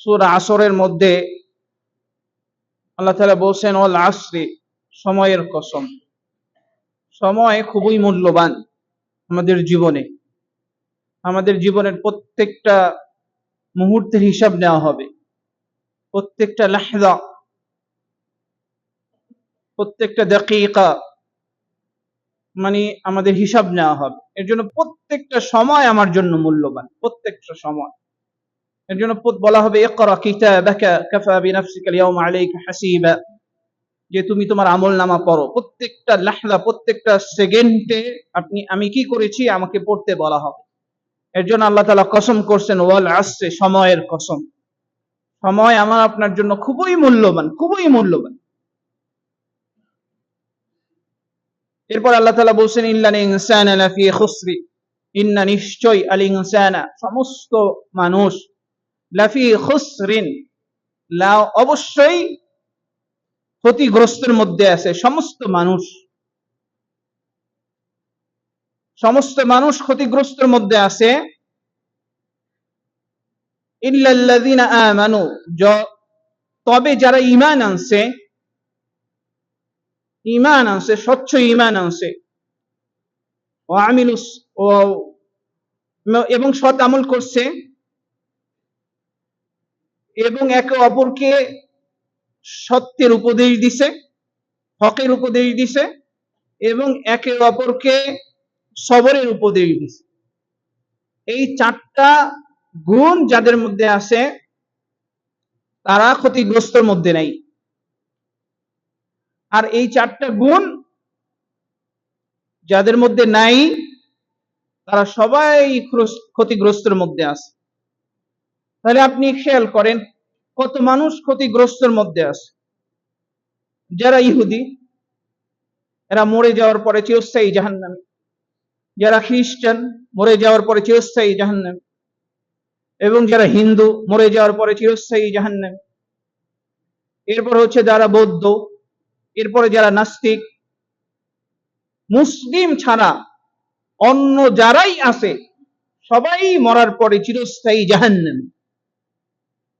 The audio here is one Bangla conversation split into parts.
সূরা আসরের মধ্যে আল্লাহ তাআলা বলছেন ওয়াল আসরি, সময়ের কসম। সময় খুবই মূল্যবান আমাদের জীবনে। আমাদের জীবনের প্রত্যেকটা মুহূর্তের হিসাব নেওয়া হবে, প্রত্যেকটা লাহজা, প্রত্যেকটা দাকিকা মানে আমাদের হিসাব নেওয়া হবে। এর জন্য প্রত্যেকটা সময় আমার জন্য মূল্যবান, প্রত্যেকটা সময়। এর জন্য বলা হবে ইকরা কিতাবাকা কাফা বিনাফসিকা আল-ইয়াওমা আলাইকা হাসিবা, যে তুমি তোমার আমলনামা পড়ো। প্রত্যেকটা লাহজা, প্রত্যেকটা সেকেন্ডে আমি কি করেছি আমাকে পড়তে বলা হবে। এর জন্য আল্লাহ তাআলা কসম করছেন ওয়াল আসরি, সময়ের কসম। সময় আমার আপনার জন্য খুবই মূল্যবান, খুবই মূল্যবান। এরপর আল্লাহ তাআলা বলছেন ইল্লাল ইনসানা লাফি খুসরি, ইন্না, নিশ্চয়, আল ইনসানা, সমস্ত মানুষ, লাফি খুসরিন, অবশ্যই ক্ষতিগ্রস্তের মধ্যে আছে। সমস্ত মানুষ, সমস্ত মানুষ ক্ষতিগ্রস্তের মধ্যে আছে। ইল্লাল্লাযিনা আমানু, তবে যারা ঈমান আনছে, ঈমান আনছে, স্বচ্ছ ঈমান আনছে, এবং সৎ আমল করছে, এবং একে অপরকে সত্যের উপদেশ দিছে, হকের উপদেশ দিছে, এবং একে অপরকে সবরের উপদেশ দিছে। এই চারটা গুণ যাদের মধ্যে আছে তারা ক্ষতিগ্রস্তের মধ্যে নাই। আর এই চারটা গুণ যাদের মধ্যে নাই তারা সবাই ক্ষতিগ্রস্তের মধ্যে আছে। তাহলে আপনি খেয়াল করেন কত মানুষ ক্ষতিগ্রস্তের মধ্যে আছে। যারা ইহুদি, এরা মরে যাওয়ার পরে চিরস্থায়ী জাহান্নামী। যারা খ্রিস্টান, মরে যাওয়ার পরে চিরস্থায়ী জাহান্নামী। এবং যারা হিন্দু, মরে যাওয়ার পরে চিরস্থায়ী জাহান্নামী। এরপর হচ্ছে যারা বৌদ্ধ, এরপরে যারা নাস্তিক। মুসলিম ছাড়া অন্য যারাই আছে সবাই মরার পরে চিরস্থায়ী জাহান্নামী,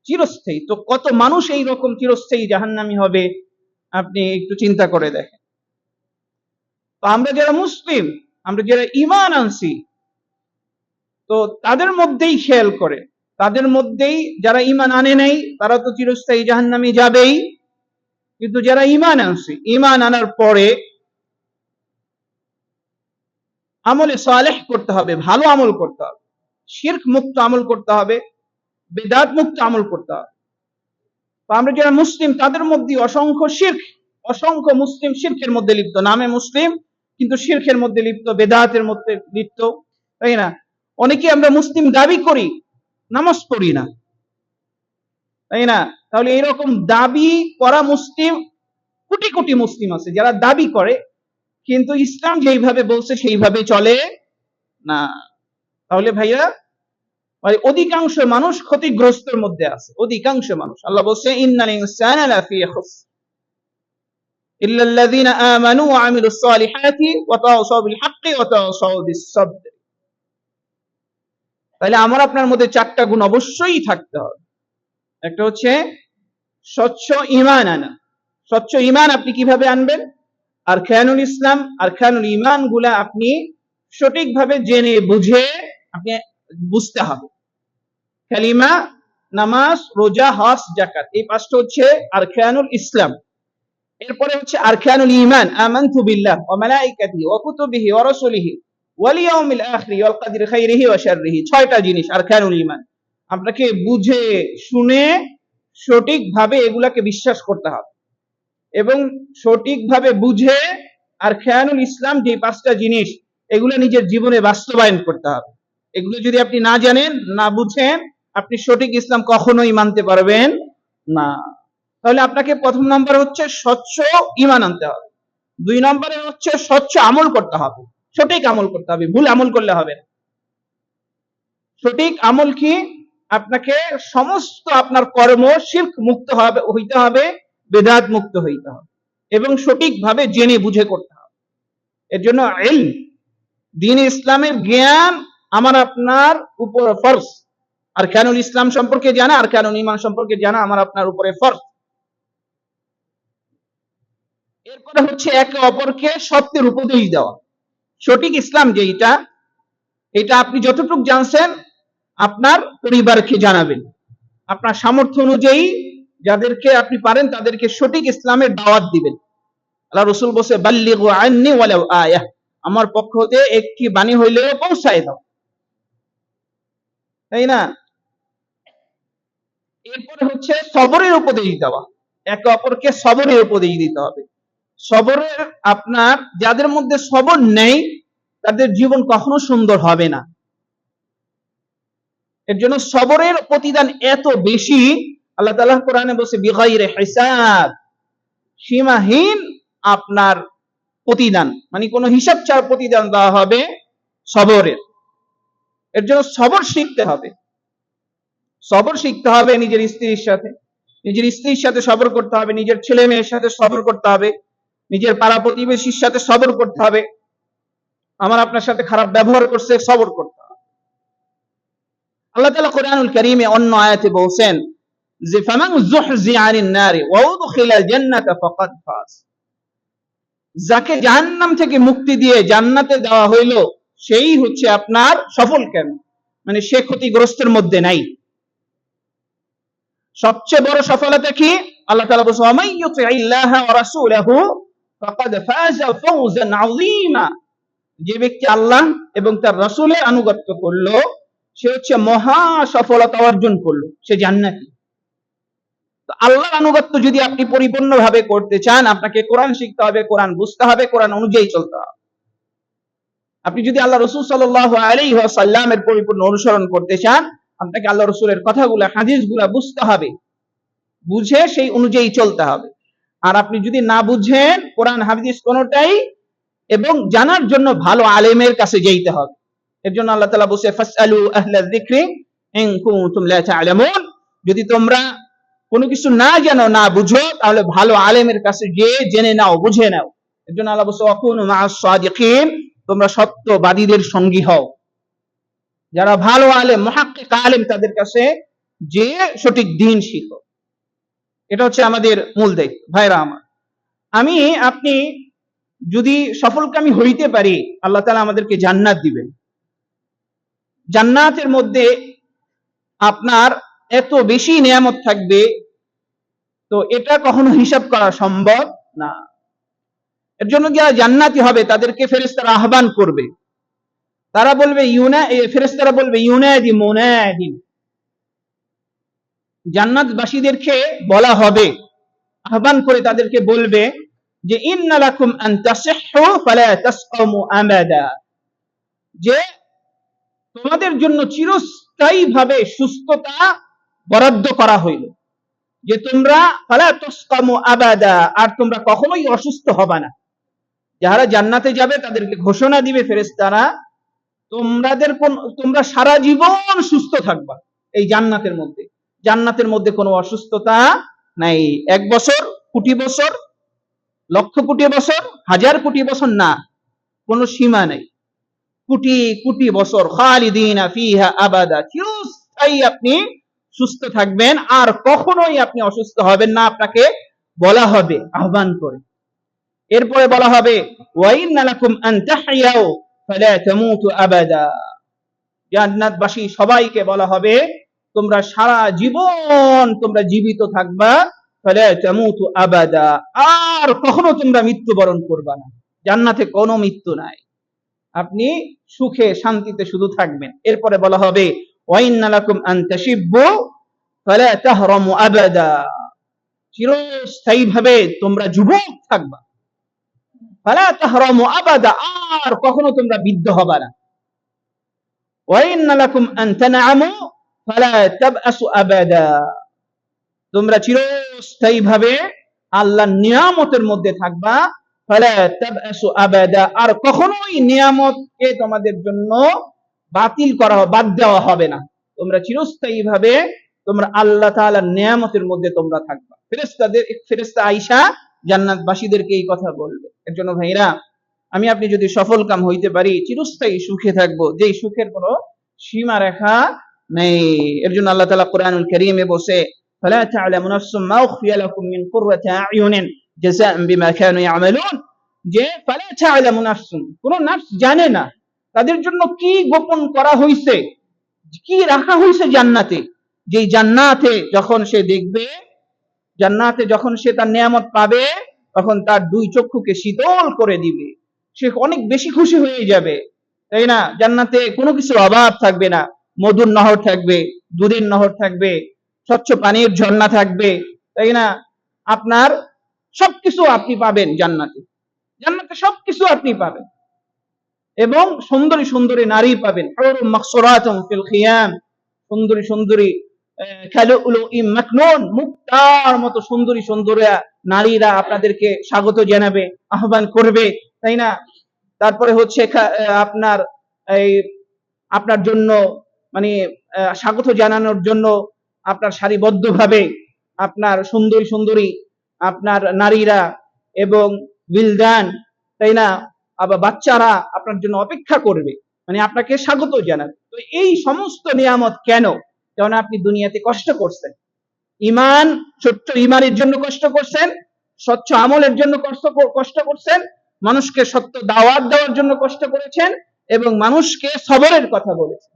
চিরস্থায়ী। তো কত মানুষ এই রকম চিরস্থায়ী জাহান্নামী হবে আপনি একটু চিন্তা করে দেখেন। তো আমরা যারা মুসলিম, আমরা যারা ঈমান আনছি, তো তাদের মধ্যেই খেয়াল করে, তাদের মধ্যেই যারা ঈমান আনে নাই তারা তো চিরস্থায়ী জাহান্নামী যাবেই। কিন্তু যারা ঈমান আনছে, ঈমান আনার পরে আমলে সালেহ করতে হবে, ভালো আমল করতে হবে, শিরক মুক্ত আমল করতে হবে, বিদআত মুক্ত আমল করতে হবে। তো আমরা যারা মুসলিম তাদের মধ্যে অসংখ্য মুসলিম শিরকের মধ্যে লিপ্ত, নামে মুসলিম কিন্তু শিরকের মধ্যে লিপ্ত, বিদআতের মধ্যে লিপ্ত, তাই না? অনেকে আমরা মুসলিম দাবি করি, নামাজ পড়ি না, তাই না? তাহলে এরকম দাবি করা মুসলিম কোটি কোটি মুসলিম আছে যারা দাবি করে কিন্তু ইসলাম যেইভাবে বলছে সেইভাবে চলে না। তাহলে ভাইয়া অধিকাংশ মানুষ ক্ষতিগ্রস্তের মধ্যে আছে, অধিকাংশ মানুষ। আল্লাহ বলছে ইন্নাল ইনসানা লাফি খুসর ইল্লাল্লাযিনা আমানু ওয়া আমিলুস সালিহাতি ওয়া তাওয়াসাউ বিল হাক্কি ওয়া তাওয়াসাউ বিস সাবর। তাহলে আমার আপনার মধ্যে চারটা গুণ অবশ্যই থাকতে হবে। একটা হচ্ছে স্বচ্ছ ঈমান আনা। স্বচ্ছ ঈমান আপনি কিভাবে আনবেন? আরকানুল ইসলাম, আরকানুল ঈমান গুলা আপনি সঠিকভাবে জেনে বুঝে আপনি বুঝতে হবে। কালিমা, নামাজ, রোজা, হজ, যাকাত, এই পাঁচটা হচ্ছে আরকানুল ইসলাম। এরপরে হচ্ছে আরকানুল ঈমান, আমানতু বিল্লাহ ওয়া মালাইকাতিহি ওয়া কুতুবিহি ওয়া রাসূলিহি ওয়াল ইয়াউমিল আখির ওয়াল কদরি খাইরিহি ওয়া শাররিহি। ছয়টা জিনিস আরকানুল ঈমান। আপনাকে বুঝে শুনে সঠিকভাবে এগুলাকে বিশ্বাস করতে হবে এবং সঠিকভাবে বুঝে আরকানুল ইসলাম যে পাঁচটা জিনিস এগুলো নিজের জীবনে বাস্তবায়ন করতে হবে। এগুলো যদি আপনি না জানেন, না বুঝেন, আপনি সঠিক ইসলাম কখনোই মানতে পারবেন না। তাহলে আপনাকে প্রথম নম্বর হচ্ছে স্বচ্ছ ঈমান আনতে হবে। দুই নম্বরে হচ্ছে স্বচ্ছ আমল করতে হবে, সঠিক আমল করতে হবে, ভুল আমল করলে হবে না। সঠিক আমল কি? আপনাকে সমস্ত আপনার কর্ম শিরক মুক্ত হইতে হবে, বিদআত মুক্ত হইতে হবে এবং সঠিকভাবে জেনে বুঝে করতে হবে। এর জন্য ইলম, দ্বীন ইসলামের জ্ঞান আমার আপনার উপর ফরজ। আরকানুল ইসলাম সম্পর্কে জানা, আরকানুল ঈমান সম্পর্কে জানা আমার আপনার উপরে ফরজ। এরপরে হচ্ছে একে অপরকে সত্যের উপদেশ দেওয়া। সঠিক ইসলাম যেটা, এটা আপনি যতটুকু জানছেন আপনার পরিবারকে জানাবেন, আপনার সামর্থ্য অনুযায়ী যাদেরকে আপনি পারেন তাদেরকে সঠিক ইসলামের দাওয়াত দিবেন। আল্লাহ রাসূল বলেছে, বাল্লিগু আন্নি ওয়ালাউ আয়াহ, আমার পক্ষ হতে একটি বাণী হইলেও পৌঁছায় দাও, তাই না? এরপরে হচ্ছে সবরের উপদেশ দেওয়া, একে অপরকে সবরের উপদেশ দিতে হবে। সবরের, আপনার যাদের মধ্যে সবর নেই তাদের জীবন কখনো সুন্দর হবে না। এর জন্য সবরের প্রতিদান এত বেশি, আল্লাহ তাআলা কোরআনে বলছে বিগাইরে হিসাব, সীমাহীন আপনার প্রতিদান, মানে কোনো হিসাব ছাড়া প্রতিদান দেওয়া হবে সবরের। এর জন্য সবর শিখতে হবে। সবর শিখতে হবে নিজের স্ত্রীর সাথে সবর করতে হবে, নিজের ছেলে মেয়ের সাথে সবর করতে হবে, নিজের পাড়া প্রতিবেশীর সাথে সবর করতে হবে। আমার আপনার সাথে খারাপ ব্যবহার করছে, সবর করতে হবে। আল্লাহ তাআলা কোরআনুল কারীমে অন্য আয়াতে বলছেন যে ফামান যুহজি আনিন নারি ওয়া উদখিলাল জান্নাতা ফাকাদ ফাজ, যাকে জাহান্নাম থেকে মুক্তি দিয়ে জান্নাতে দেওয়া হইল সেই হচ্ছে আপনার সফল। কেন? মানে সে ক্ষতিগ্রস্তের মধ্যে নাই। সবচেয়ে বড় সফলতা কি? আল্লাহ তাআলা বলেন ওয়া মান ইউতিইল্লাহা ওয়া রাসূলাহু ফাকাদ ফাজা ফাওজান আযীমা, যে ব্যক্তি আল্লাহ এবং তার রাসূলের আনুগত্য করলো সে হচ্ছে মহা সফলতা অর্জন করলো, সে জান্নাতি। তো আল্লাহর আনুগত্য যদি আপনি পরিপূর্ণভাবে করতে চান, আপনাকে কোরআন শিখতে হবে, কোরআন বুঝতে হবে, কোরআন অনুযায়ী চলতে হবে। আপনি যদি আল্লাহ রাসূল সাল্লাল্লাহু আলাইহি ওয়াসাল্লামের পরিপূর্ণ অনুসরণ করতে চান, আপনাকে আল্লাহ রাসূলের কথাগুলো, হাদিসগুলো বুঝতে হবে, বুঝে সেই অনুযায়ী চলতে হবে। আর আপনি যদি না বুঝেন কোরআন হাদিস কোনটাই, এবং জানার জন্য ভালো আলেমের কাছে যেতে হবে। এর জন্য আল্লাহ তাআলা বলেছে ফাসআলু আহলা যিকরি ইন কুনতুম লা তা'লামুন, যদি তোমরা কোনো কিছু না জানো, না বুঝো, তাহলে ভালো আলেমের কাছে গিয়ে জেনে নাও, বুঝে নাও। এর জন্য আল্লাহ বলেছে ওয়াকুনু মা'আস সাদিকিন, তোমরা সত্যবাদীদের সঙ্গী হও। যারা ভালো আলেম, মুহাক্কিক আলেম, তাদের কাছে যে সঠিক দ্বীন শিখো। এটা হচ্ছে আমাদের মূল দায়িত্ব। ভাইরা আমার, আমি আপনি যদি সফলকামী হইতে পারি, আল্লাহ তাআলা আমাদেরকে জান্নাত দিবেন। জান্নাতের মধ্যে আপনার এত বেশি নিয়ামত থাকবে, তো এটা কখনো হিসাব করা সম্ভব না। এর জন্য যারা জান্নাতি হবে তাদেরকে ফেরেশতারা আহ্বান করবে, তারা বলবে ফেরেশতারা বলবে ইউনাদি মুনাদি, জান্নাতবাসীদেরকে বলা হবে, আহ্বান করে তাদেরকে বলবে যে ইন্না লাকুম আন তাসিহহু ফালা তাসকামু আবাদা, যে তোমাদের জন্য চিরস্থায়ীভাবে সুস্থতা বরাদ্দ করা হইল, যে তোমরা ফালা তাসকামু আবাদা, আর তোমরা কখনোই অসুস্থ হবে না। যারা জান্নাতে যাবে তাদেরকে ঘোষণা দিবে ফেরেশতারা, তোমরা সারা জীবন সুস্থ থাকবা এই জান্নাতের মধ্যে। জান্নাতের মধ্যে কোনো অসুস্থতা নাই। 1 বছর, কোটি বছর, লক্ষ কোটি বছর, হাজার কোটি বছর না, কোনো সীমা নেই। কোটি কোটি বছর, খালিদিনা ফিহা আবাদা, চিরস্থায়ী আপনি সুস্থ থাকবেন, আর কখনোই আপনি অসুস্থ হবেন না। আপনাকে বলা হবে আহ্বান করে। এরপরে বলা হবে ওয়া ইন্না লাকুম আন তাহইয়াউ ফালা তামুতু আবাদা, জান্নাতবাসী সবাইকে বলা হবে তোমরা সারা জীবন তোমরা জীবিত থাকবা, ফালা তামুতু আবাদা, আর কখনো তোমরা মৃত্যুবরণ করবা না। জান্নাতে কোনো মৃত্যু নাই, আপনি সুখে শান্তিতে শুধু থাকবেন। এরপরে বলা হবে ওয়া ইন্না লাকুম আন তাশিব্বু ফালা তাহরামু আবাদা, চিরস্থায়ীভাবে তোমরা যুবক থাকবা, ফালা তাহরামু আবাদা, আর কখনো তোমরা বৃদ্ধ হবে না। ওয়া ইন্না লাকুম আন তানআমু ফালা তাবআসু আবাদা, তোমরা চিরস্থায়ীভাবে আল্লাহর নিয়ামতের মধ্যে থাকবা, ফালা তাবআসু আবাদা, আর কখনোই নিয়ামতকে তোমাদের জন্য বাতিল করা, বাদ দেওয়া হবে না। তোমরা চিরস্থায়ীভাবে তোমরা আল্লাহ তাআলার নিয়ামতের মধ্যে তোমরা থাকবা। ফেরেশতা আয়েশা জান্নাতবাসীদেরকে এই কথা বলবে। এর জন্য ভাইরা, আমি আপনি যদি সফল কাম হইতে পারি, চিরস্থায়ী সুখে থাকবো, যেই সুখের কোনো সীমা রেখা নেই। এর জন্য আল্লাহ তাআলা কোরআনুল কারীমে বসে ফালা তা'লামু নাফসুম মা উখফিয়া লাকুম মিন কুররাতি আ'য়ুনিন জাযাআন বিমা কানু ইয়ামালুন, যে ফালা তা'লামু নাফসুম, কোন নফস জানে না তাদের জন্য কি গোপন করা হয়েছে, কি রাখা হয়েছে জান্নাতে। যে জান্নাতে যখন সে দেখবে, জান্নাতে যখন সে তার নিয়ামত পাবে, তখন তার দুই চক্ষুকে শীতল করে দিবে, সে অনেক বেশি খুশি হয়ে যাবে, তাই না? জান্নাতে কোনো কিছুর অভাব থাকবে না, মধুর নহর থাকবে, দুধের নহর থাকবে, স্বচ্ছ পানির ঝর্ণা থাকবে, তাই না? আপনার সবকিছু আপনি পাবেন জান্নাতে, জান্নাতে সবকিছু আপনি পাবেন, এবং সুন্দরী সুন্দরী নারী পাবেন, হুরুম মাকসুরাতুম ফিল খিয়াম, সুন্দরী সুন্দরী কালুলুইম মাকনুন, মুক্তার মতো সুন্দরী সুন্দরী নারীরা আপনাদেরকে স্বাগত জানাবে, আহ্বান করবে, তাই না? তারপরে হচ্ছে আপনার এই আপনার জন্য মানে স্বাগত জানানোর জন্য আপনার সারিবদ্ধভাবে আপনার সুন্দরী সুন্দরী আপনার নারীরা এবং বিলদান, তাই না, আবার বাচ্চারা আপনার জন্য অপেক্ষা করবে, মানে আপনাকে স্বাগত জানাবে। তো এই সমস্ত নিয়ামত কেন? কারণ আপনি দুনিয়াতে কষ্ট করছেন, ঈমান, সত্য ঈমানের জন্য কষ্ট করছেন, স্বচ্ছ আমলের জন্য কষ্ট করছেন, মানুষকে সত্য দাওয়াত দেওয়ার জন্য কষ্ট করেছেন, এবং মানুষকে সবরের কথা বলেছেন।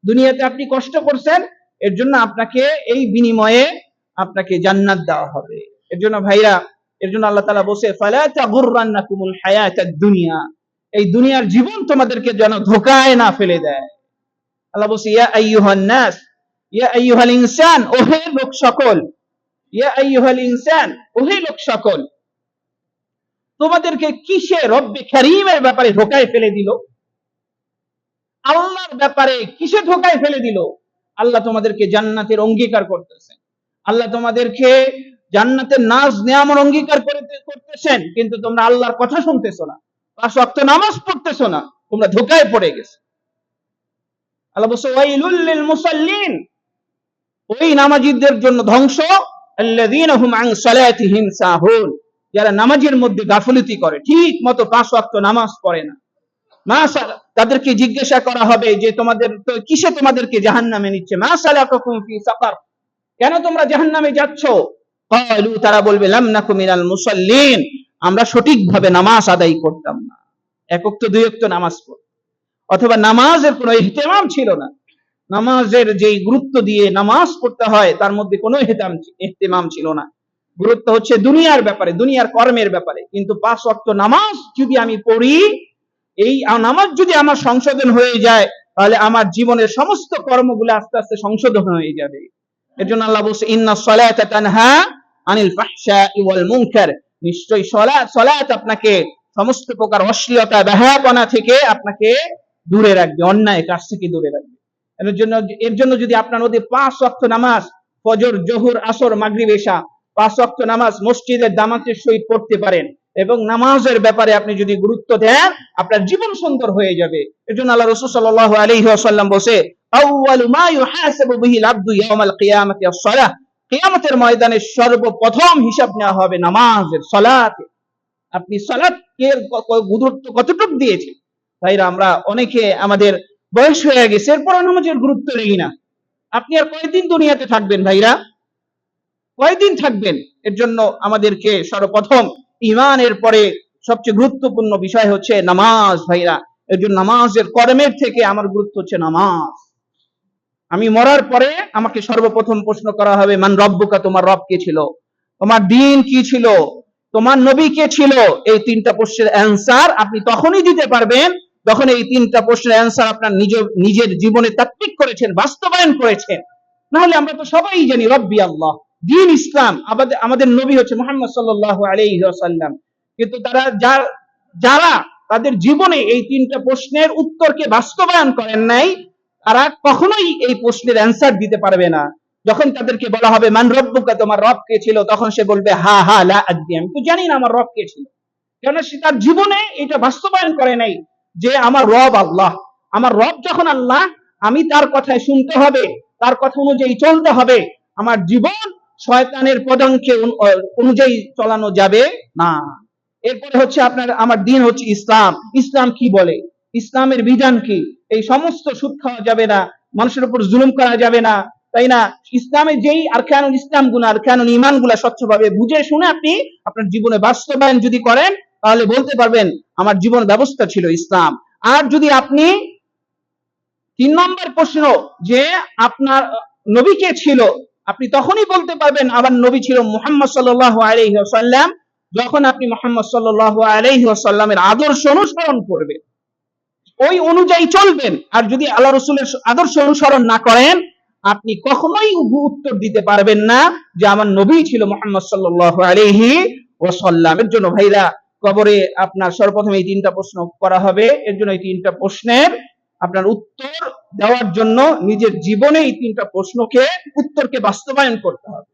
দুনিয়াতে আপনি কষ্ট করছেন, এর জন্য আপনাকে এই বিনিময়ে আপনাকে জান্নাত দেওয়া হবে। এর জন্য ভাইরা, এর জন্য আল্লাহ তাআলা বসে ফালা তাগুররান্নাকুমুল হায়াতাদ দুনিয়া, এই দুনিয়ার জীবন তোমাদেরকে যেন ধোঁকায় না ফেলে দেয়। আল্লাহ বসে ইয়া আইয়ুহান নাস, ইয়া আইয়ুহাল ইনসান, ওহে লোক সকল, ইয়া আইয়ুহাল ইনসান, ওহে লোক সকল, তোমাদেরকে কিসে রব্বে কারীমের ব্যাপারে ধোঁকায় ফেলে দিল? আল্লাহর ব্যাপারে কিসে ধোঁকায় ফেলে দিল? আল্লাহ তোমাদেরকে জান্নাতের অঙ্গীকার করতেছেন, আল্লাহ তোমাদেরকে জান্নাতের নাজ নিয়ামত অঙ্গীকার করতেছেন, কিন্তু তোমরা আল্লাহর কথা শুনতেছো না, 5 ওয়াক্ত নামাজ পড়তেছো না, তোমরা ধোঁকায় পড়ে গেছো। আল্লাহ বলছে ওয়াইলুল লিল মুসাল্লিন, ওই নামাজীদের জন্য ধ্বংস, আল্লাযীনা হুম আন সালাতিহিম সাহুন, যারা নামাজের মধ্যে গাফলতি করে, ঠিক মতো 5 ওয়াক্ত নামাজ পড়ে না। তাদেরকে জিজ্ঞাসা করা হবে যে তোমাদের তো কিসে তোমাদেরকে জাহান্নামে নিচ্ছে, মা সালাকাকুম ফি সাকার, কেন তোমরা জাহান্নামে যাচ্ছ? ক্বালু, তারা বলবে লাম নাকু মিনাল মুসাল্লিন, আমরা সঠিকভাবে নামাজ আদায় করতাম না, এক ওয়াক্ত দুই ওয়াক্ত নামাজ পড়তাম, অথবা নামাজের কোনো ইহতিমাম ছিল না, নামাজের যেই গুরুত্ব দিয়ে নামাজ পড়তে হয় তার মধ্যে কোনো ইহতিমাম ছিল না, গুরুত্ব হচ্ছে দুনিয়ার ব্যাপারে, দুনিয়ার কর্মের ব্যাপারে। কিন্তু 5 ওয়াক্ত নামাজ যদি আমি পড়ি, এই নামাজ যদি আমার সংশোধন হয়ে যায়, তাহলে আমার জীবনের সমস্ত কর্মগুলো আস্তে আস্তে সংশোধন হয়ে যাবে। এর জন্য আল্লাহ বলছে ইন্নাস সালাতা তানহা আনিল ফাহশাই ওয়াল মুনকার, নিশ্চয়ই সালাত আপনাকে সমস্ত প্রকার অশ্লীলতা, বেহায়াপনা থেকে আপনাকে দূরে রাখবে, অন্যায় কাজ থেকে দূরে রাখবে। এর জন্য যদি আপনার মধ্যে 5 ওয়াক্ত নামাজ, ফজর, জোহর, আসর, মাগরিব, এশা, 5 ওয়াক্ত নামাজ মসজিদের জামাতের সহিত পড়তে পারেন, এবং নামাজের ব্যাপারে আপনি যদি গুরুত্ব দেন, আপনার জীবন সুন্দর হয়ে যাবে। এর জন্য আল্লাহ রাসূল সাল্লাল্লাহু আলাইহি ওয়াসাল্লাম বলে আউয়ালু মা ইউহাসাবু বিহিল আবদু ইয়াউমাল কিয়ামাতি আস-সালাহ, কিয়ামতের ময়দানে সর্বপ্রথম হিসাব নেওয়া হবে নামাজের, সালাতে। আপনি সালাতের গুরুত্ব কতটুকু দিয়েছেন? ভাইরা, আমরা অনেকে আমাদের বয়স হয়ে গেছে, এরপর নামাজের গুরুত্ব নেই না। আপনি আর কয়দিন দুনিয়াতে থাকবেন ভাইরা, কয়দিন থাকবেন? এর জন্য আমাদেরকে সর্বপ্রথম ঈমানের পরে সবচেয়ে গুরুত্বপূর্ণ বিষয় হচ্ছে নামাজ ভাইরা। এর জন্য নামাজের কর্মের থেকে আমার গুরুত্ব হচ্ছে নামাজ। আমি মরার পরে আমাকে সর্বপ্রথম প্রশ্ন করা হবে মান রব্বুকা, তোমার রব কে ছিল, তোমার দ্বীন কি ছিল, তোমার নবী কে ছিল। এই 3টা প্রশ্নের অ্যানসার আপনি তখনই দিতে পারবেন যখন এই 3টা প্রশ্নের অ্যানসার আপনার নিজের জীবনে তাৎবিক করেছেন, বাস্তবায়ন করেছেন। নাহলে আমরা তো সবাই জানি রব্বি আল্লাহ, দ্বীন ইসলাম, আমাদের নবী হচ্ছে মুহাম্মদ সাল্লাল্লাহু আলাইহি ওয়াসাল্লাম, কিন্তু যারা তাদের জীবনে এই 3টা প্রশ্নের উত্তরকে বাস্তবায়ন করেন নাই, তারা কখনোই এই প্রশ্নের অ্যানসার দিতে পারবে না। যখন তাদেরকে বলা হবে মান রব্বুকা, তোমার রব কে ছিল, তখন সে বলবে হা হা লা আদরি, আমি তো জানি না আমার রব কে ছিল। কেন সে তার জীবনে এটা বাস্তবায়ন করে নাই যে আমার রব আল্লাহ, আমার রব যখন আল্লাহ, আমি তার কথায় শুনতে হবে, তার কথা অনুযায়ী চলতে হবে। আমার জীবন শয়তানের পদাঙ্কে অনুযায়ী চালানো যাবে না। এরপরে হচ্ছে আমার দ্বীন হচ্ছে ইসলাম। ইসলাম কি বলে, ইসলামের বিধান কি, এই সমস্ত সুদ খাওয়া যাবে না, মানুষের উপর জুলুম করা যাবে না, তাই না? ইসলামে যেই আরকানুল ইসলাম গুলো, আরকানুল ঈমান গুলা স্বচ্ছভাবে বুঝে শুনে আপনি আপনার জীবনে বাস্তবায়ন যদি করেন, তাহলে বলতে পারবেন আমার জীবন ব্যবস্থা ছিল ইসলাম। আর যদি আপনি 3 নম্বর প্রশ্ন যে আপনার নবী কে ছিল, আপনি তখনই বলতে পারবেন আমার নবী ছিল মুহাম্মদ সাল্লাল্লাহু আলাইহি ওয়াসাল্লাম, যখন আপনি মুহাম্মদ সাল্লাল্লাহু আলাইহি ওয়াসাল্লামের আদর্শ অনুসরণ করবেন, ওই অনুযায়ী চলবেন। আর যদি আল্লাহ রাসূলের আদর্শ অনুসরণ না করেন, আপনি কখনোই উত্তর দিতে পারবেন না যে আমার নবী ছিল মুহাম্মদ সাল্লাল্লাহু আলাইহি ওয়াসাল্লাম। এর জন্য ভাইরা, কবরে আপনার সর্বপ্রথম এই 3টা প্রশ্ন করা হবে। এর জন্য এই 3টা প্রশ্নের আপনার উত্তর দেওয়ার জন্য নিজের জীবনে এই 3টা প্রশ্নকে উত্তরকে বাস্তবায়ন করতে হবে।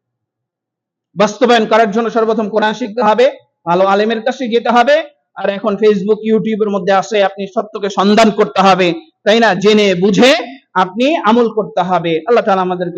বাস্তবায়ন করার জন্য সর্বপ্রথম কোরআন শিখতে হবে, ভালো আলেমের কাছে যেতে হবে, আর এখন ফেসবুক ইউটিউবের মধ্যে আছে, আপনি সত্যকে সন্ধান করতে হবে, তাই না? জেনে বুঝে আপনি আমল করতে হবে। আল্লাহ তাআলা আমাদেরকে